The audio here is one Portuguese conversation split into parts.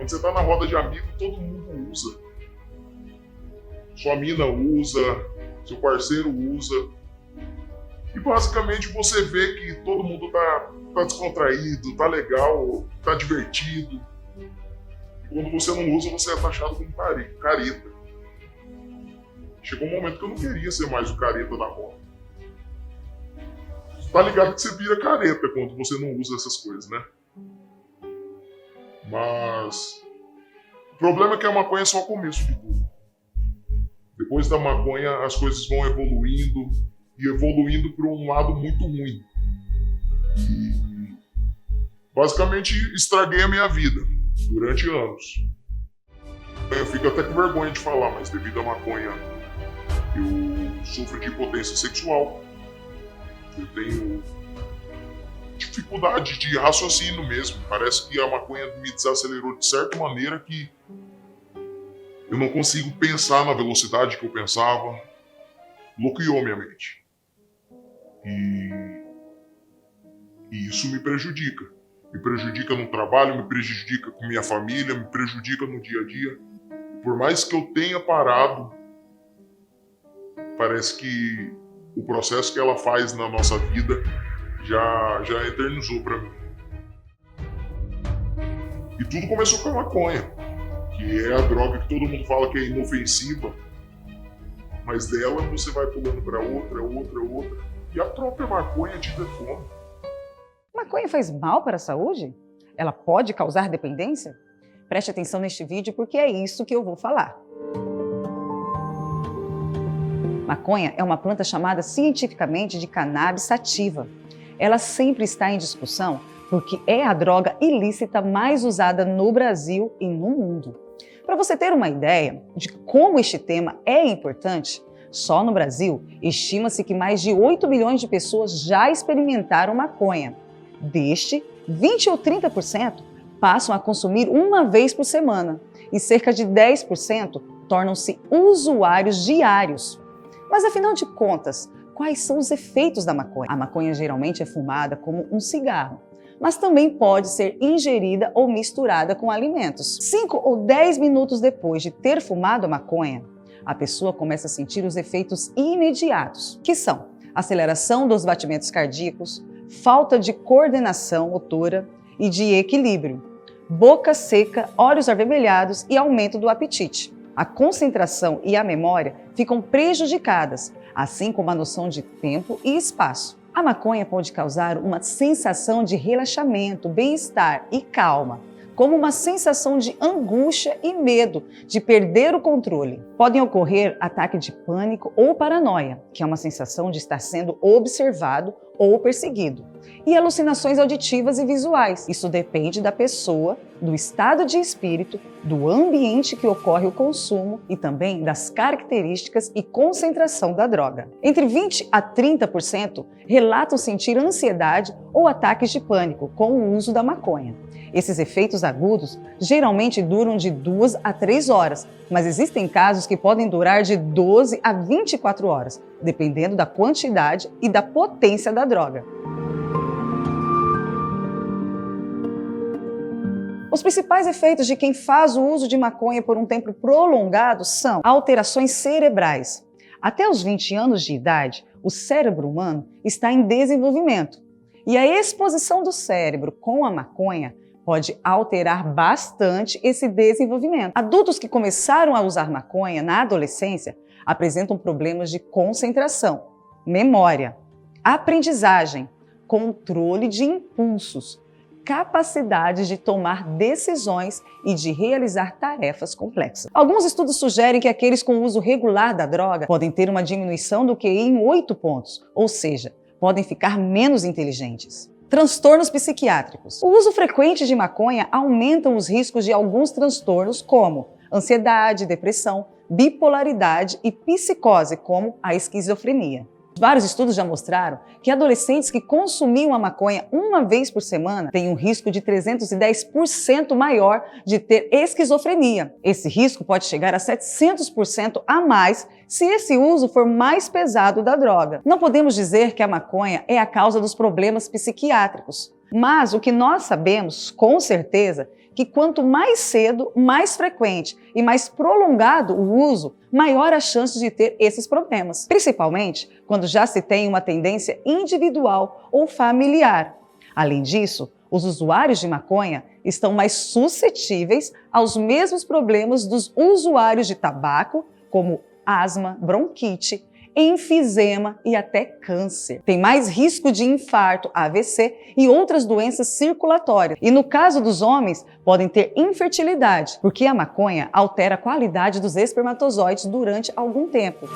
Quando você está na roda de amigos, todo mundo usa. Sua mina usa, seu parceiro usa. E basicamente você vê que todo mundo tá descontraído, tá legal, tá divertido. E quando você não usa, você é taxado como careta. Chegou um momento que eu não queria ser mais o careta da roda. Tá ligado que você vira careta quando você não usa essas coisas, né? Mas o problema é que a maconha é só o começo de tudo. Depois da maconha as coisas vão evoluindo e evoluindo para um lado muito ruim. E basicamente estraguei a minha vida durante anos. Eu fico até com vergonha de falar, mas devido à maconha eu sofro de impotência sexual. Eu tenho dificuldade de raciocínio mesmo. Parece que a maconha me desacelerou de certa maneira que eu não consigo pensar na velocidade que eu pensava. Bloqueou minha mente. E isso me prejudica. Me prejudica no trabalho, me prejudica com minha família, me prejudica no dia a dia. Por mais que eu tenha parado, parece que o processo que ela faz na nossa vida já eternizou pra mim. E tudo começou com a maconha, que é a droga que todo mundo fala que é inofensiva, mas dela você vai pulando pra outra, e a própria maconha te detona. Maconha faz mal para a saúde? Ela pode causar dependência? Preste atenção neste vídeo porque é isso que eu vou falar. Maconha é uma planta chamada cientificamente de cannabis sativa. Ela sempre está em discussão porque é a droga ilícita mais usada no Brasil e no mundo. Para você ter uma ideia de como este tema é importante, só no Brasil estima-se que mais de 8 milhões de pessoas já experimentaram maconha. Deste, 20 ou 30% passam a consumir uma vez por semana e cerca de 10% tornam-se usuários diários. Mas afinal de contas, quais são os efeitos da maconha? A maconha geralmente é fumada como um cigarro, mas também pode ser ingerida ou misturada com alimentos. 5 ou 10 minutos depois de ter fumado a maconha, a pessoa começa a sentir os efeitos imediatos, que são aceleração dos batimentos cardíacos, falta de coordenação motora e de equilíbrio, boca seca, olhos avermelhados e aumento do apetite. A concentração e a memória ficam prejudicadas, assim como a noção de tempo e espaço. A maconha pode causar uma sensação de relaxamento, bem-estar e calma, como uma sensação de angústia e medo de perder o controle. Podem ocorrer ataques de pânico ou paranoia, que é uma sensação de estar sendo observado ou perseguido, e alucinações auditivas e visuais. Isso depende da pessoa, do estado de espírito, do ambiente que ocorre o consumo e também das características e concentração da droga. Entre 20 a 30% relatam sentir ansiedade ou ataques de pânico com o uso da maconha. Esses efeitos agudos geralmente duram de 2 a 3 horas, mas existem casos que podem durar de 12 a 24 horas, dependendo da quantidade e da potência da droga. Os principais efeitos de quem faz o uso de maconha por um tempo prolongado são alterações cerebrais. Até os 20 anos de idade, o cérebro humano está em desenvolvimento, e a exposição do cérebro com a maconha pode alterar bastante esse desenvolvimento. Adultos que começaram a usar maconha na adolescência apresentam problemas de concentração, memória, aprendizagem, controle de impulsos, capacidade de tomar decisões e de realizar tarefas complexas. Alguns estudos sugerem que aqueles com uso regular da droga podem ter uma diminuição do QI em 8 pontos, ou seja, podem ficar menos inteligentes. Transtornos psiquiátricos. O uso frequente de maconha aumenta os riscos de alguns transtornos como ansiedade, depressão, bipolaridade e psicose, como a esquizofrenia. Vários estudos já mostraram que adolescentes que consumiam a maconha uma vez por semana têm um risco de 310% maior de ter esquizofrenia. Esse risco pode chegar a 700% a mais se esse uso for mais pesado da droga. Não podemos dizer que a maconha é a causa dos problemas psiquiátricos, Mas o que nós sabemos, com certeza, que quanto mais cedo, mais frequente e mais prolongado o uso, maior a chance de ter esses problemas. Principalmente quando já se tem uma tendência individual ou familiar. Além disso, os usuários de maconha estão mais suscetíveis aos mesmos problemas dos usuários de tabaco, como asma, bronquite, enfisema e até câncer. Tem mais risco de infarto, AVC e outras doenças circulatórias. E no caso dos homens, podem ter infertilidade, porque a maconha altera a qualidade dos espermatozoides durante algum tempo.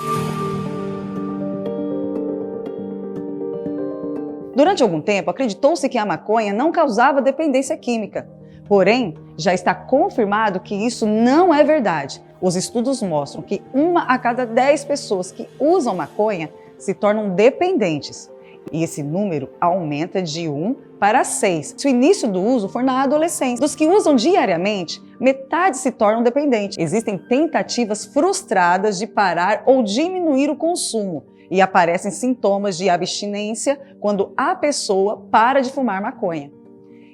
Durante algum tempo, acreditou-se que a maconha não causava dependência química. Porém, já está confirmado que isso não é verdade. Os estudos mostram que 1 a cada 10 pessoas que usam maconha se tornam dependentes. E esse número aumenta de 1 para 6 se o início do uso for na adolescência. Dos que usam diariamente, metade se tornam dependentes. Existem tentativas frustradas de parar ou diminuir o consumo e aparecem sintomas de abstinência quando a pessoa para de fumar maconha.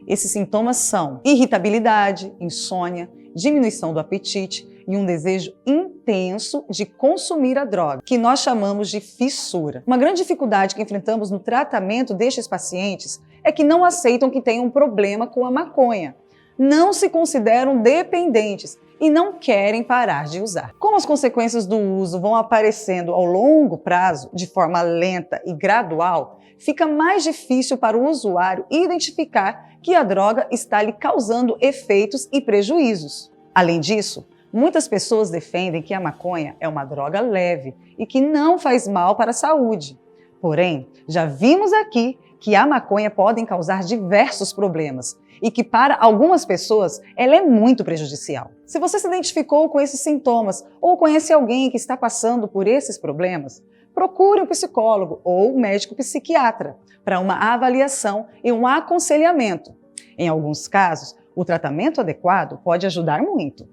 Esses sintomas são irritabilidade, insônia, diminuição do apetite e um desejo intenso de consumir a droga, que nós chamamos de fissura. Uma grande dificuldade que enfrentamos no tratamento destes pacientes é que não aceitam que tenham um problema com a maconha, não se consideram dependentes e não querem parar de usar. Como as consequências do uso vão aparecendo ao longo prazo, de forma lenta e gradual, fica mais difícil para o usuário identificar que a droga está lhe causando efeitos e prejuízos. Além disso, muitas pessoas defendem que a maconha é uma droga leve e que não faz mal para a saúde. Porém, já vimos aqui que a maconha pode causar diversos problemas e que para algumas pessoas ela é muito prejudicial. Se você se identificou com esses sintomas ou conhece alguém que está passando por esses problemas, procure um psicólogo ou um médico psiquiatra para uma avaliação e um aconselhamento. Em alguns casos, o tratamento adequado pode ajudar muito.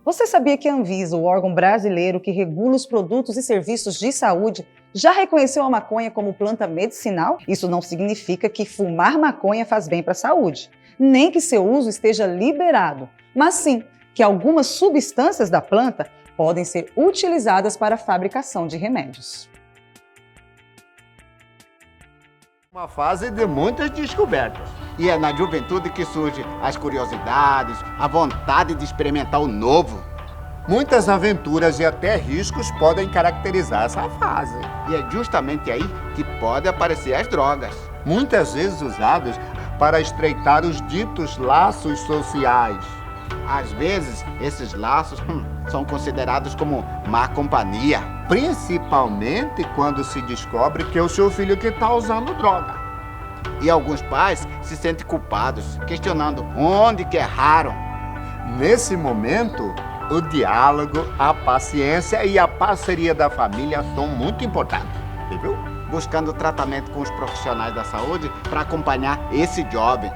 Você sabia que a Anvisa, o órgão brasileiro que regula os produtos e serviços de saúde, já reconheceu a maconha como planta medicinal? Isso não significa que fumar maconha faz bem para a saúde, nem que seu uso esteja liberado, mas sim que algumas substâncias da planta podem ser utilizadas para a fabricação de remédios. Uma fase de muitas descobertas. E é na juventude que surgem as curiosidades, a vontade de experimentar o novo. Muitas aventuras e até riscos podem caracterizar essa fase. E é justamente aí que podem aparecer as drogas. Muitas vezes usadas para estreitar os ditos laços sociais. Às vezes, esses laços são considerados como má companhia. Principalmente quando se descobre que é o seu filho que está usando droga. E alguns pais se sentem culpados, questionando onde que erraram. Nesse momento, o diálogo, a paciência e a parceria da família são muito importantes, viu? Buscando tratamento com os profissionais da saúde para acompanhar esse jovem.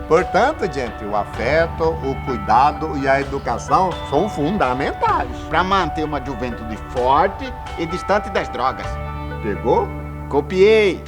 Portanto, gente, o afeto, o cuidado e a educação são fundamentais para manter uma juventude forte e distante das drogas. Pegou? Copiei!